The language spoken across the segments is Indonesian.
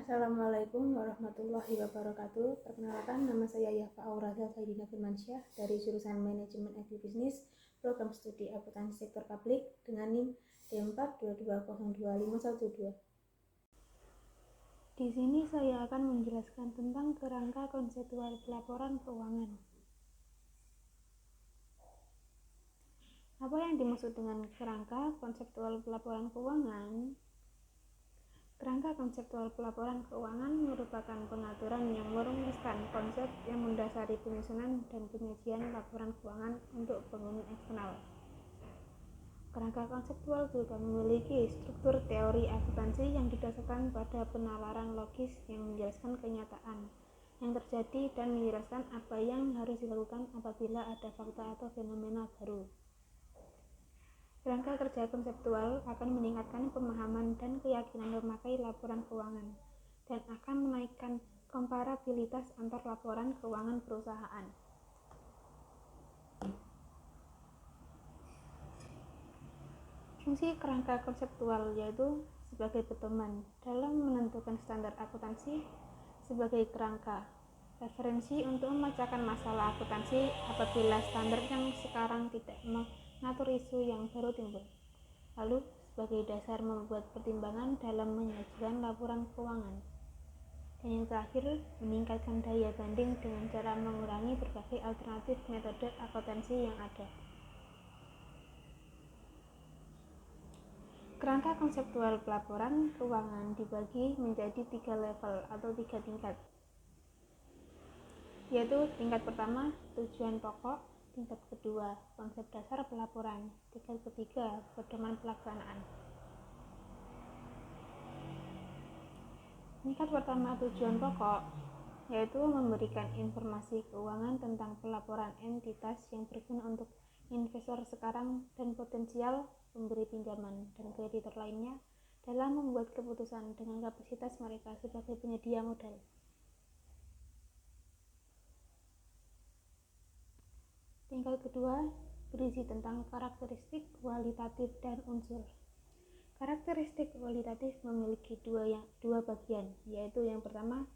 Assalamualaikum warahmatullahi wabarakatuh. Perkenalkan, nama saya Yafa Aurada Faidina Firmansyah dari jurusan Manajemen Agribisnis, Program Studi Akuntansi Sektor Publik dengan NIM D422025112. Di sini saya akan menjelaskan tentang kerangka konseptual pelaporan keuangan. Apa yang dimaksud dengan kerangka konseptual pelaporan keuangan? Kerangka konseptual pelaporan keuangan merupakan pengaturan yang merumuskan konsep yang mendasari penyusunan dan penyajian laporan keuangan untuk pengguna eksternal. Kerangka konseptual juga memiliki struktur teori akuntansi yang didasarkan pada penalaran logis yang menjelaskan kenyataan yang terjadi dan menjelaskan apa yang harus dilakukan apabila ada fakta atau fenomena baru. Kerangka kerja konseptual akan meningkatkan pemahaman dan keyakinan memakai laporan keuangan dan akan menaikkan komparabilitas antar laporan keuangan perusahaan. Fungsi kerangka konseptual yaitu sebagai pedoman dalam menentukan standar akuntansi, sebagai kerangka referensi untuk memecahkan masalah akuntansi apabila standar yang sekarang tidak mengatur isu yang baru timbul. Lalu, sebagai dasar membuat pertimbangan dalam menyajikan laporan keuangan. Dan yang terakhir, meningkatkan daya banding dengan cara mengurangi berbagai alternatif metode akuntansi yang ada. Kerangka konseptual pelaporan keuangan dibagi menjadi 3 level atau 3 tingkat, yaitu tingkat pertama, tujuan pokok, tingkat kedua, konsep dasar pelaporan, tingkat ketiga, pedoman pelaksanaan. Tingkat pertama, tujuan pokok, yaitu memberikan informasi keuangan tentang pelaporan entitas yang berguna untuk investor sekarang dan potensial pemberi pinjaman dan kreditor lainnya dalam membuat keputusan dengan kapasitas mereka sebagai penyedia modal. Tingkat kedua berisi tentang karakteristik kualitatif dan unsur. Karakteristik kualitatif memiliki dua bagian, yaitu yang pertama,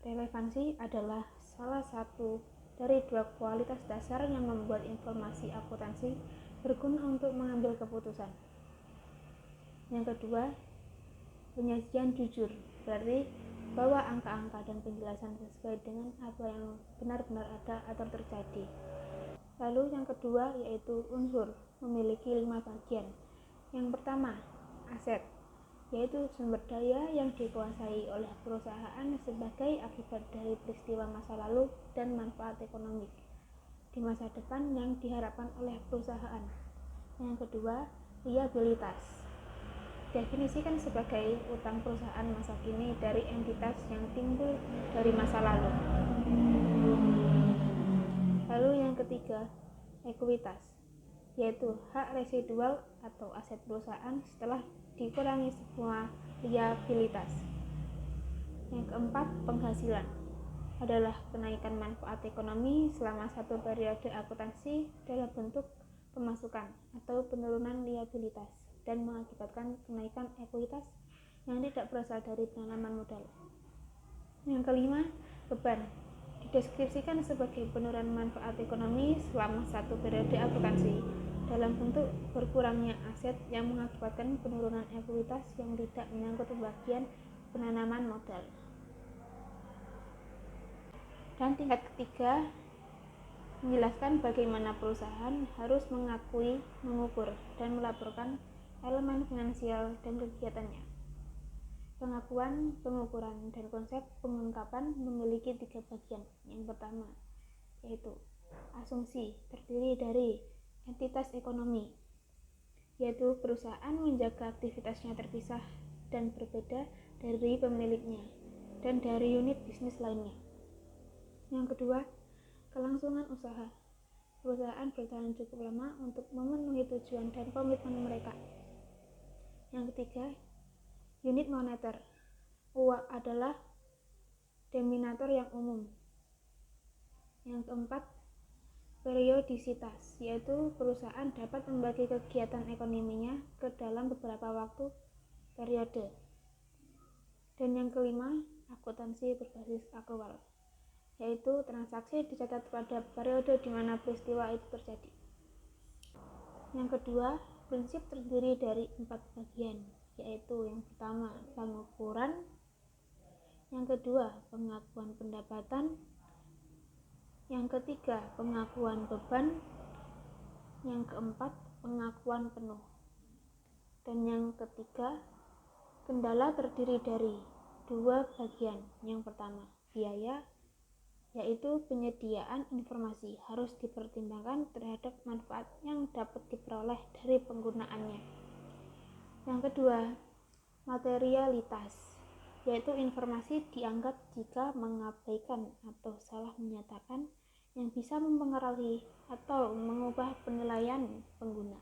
relevansi adalah salah satu dari 2 kualitas dasar yang membuat informasi akuntansi berguna untuk mengambil keputusan. Yang kedua, penyajian jujur, berarti bahwa angka-angka dan penjelasan sesuai dengan apa yang benar-benar ada atau terjadi. Lalu yang kedua yaitu unsur, memiliki 5 bagian. Yang pertama, aset, yaitu sumber daya yang dikuasai oleh perusahaan sebagai akibat dari peristiwa masa lalu dan manfaat ekonomi di masa depan yang diharapkan oleh perusahaan. Yang kedua, liabilitas, definisikan sebagai utang perusahaan masa kini dari entitas yang timbul dari masa lalu. Lalu yang ketiga, ekuitas, yaitu hak residual atau aset perusahaan setelah dikurangi semua liabilitas. Yang keempat, penghasilan, adalah kenaikan manfaat ekonomi selama satu periode akuntansi dalam bentuk pemasukan atau penurunan liabilitas dan mengakibatkan kenaikan ekuitas yang tidak berasal dari penanaman modal. Yang kelima, beban, dideskripsikan sebagai penurunan manfaat ekonomi selama satu periode akuntansi dalam bentuk berkurangnya aset yang mengakibatkan penurunan ekuitas yang tidak menyangkut pembagian penanaman modal. Dan tingkat ketiga, menjelaskan bagaimana perusahaan harus mengakui, mengukur, dan melaporkan elemen finansial dan kegiatannya. Pengakuan, pengukuran, dan konsep pengungkapan memiliki 3 bagian. Yang pertama, yaitu asumsi, terdiri dari entitas ekonomi, yaitu perusahaan menjaga aktivitasnya terpisah dan berbeda dari pemiliknya dan dari unit bisnis lainnya. Yang kedua, kelangsungan usaha. Perusahaan bertahan cukup lama untuk memenuhi tujuan dan komitmen mereka. Yang ketiga, unit moneter. Uang adalah denominator yang umum. Yang keempat, periodisitas, yaitu perusahaan dapat membagi kegiatan ekonominya ke dalam beberapa waktu periode. Dan yang kelima, akuntansi berbasis akrual, yaitu transaksi dicatat pada periode di mana peristiwa itu terjadi. Yang kedua, prinsip terdiri dari 4 bagian, yaitu yang pertama, pengukuran, yang kedua, pengakuan pendapatan, yang ketiga, pengakuan beban, yang keempat, pengakuan penuh, dan yang ketiga, kendala terdiri dari 2 bagian. Yang pertama, biaya, yaitu penyediaan informasi harus dipertimbangkan terhadap manfaat yang dapat diperoleh dari penggunaannya. Yang kedua, materialitas, yaitu informasi dianggap jika mengabaikan atau salah menyatakan yang bisa mempengaruhi atau mengubah penilaian pengguna.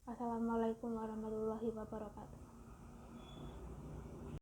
Assalamualaikum warahmatullahi wabarakatuh.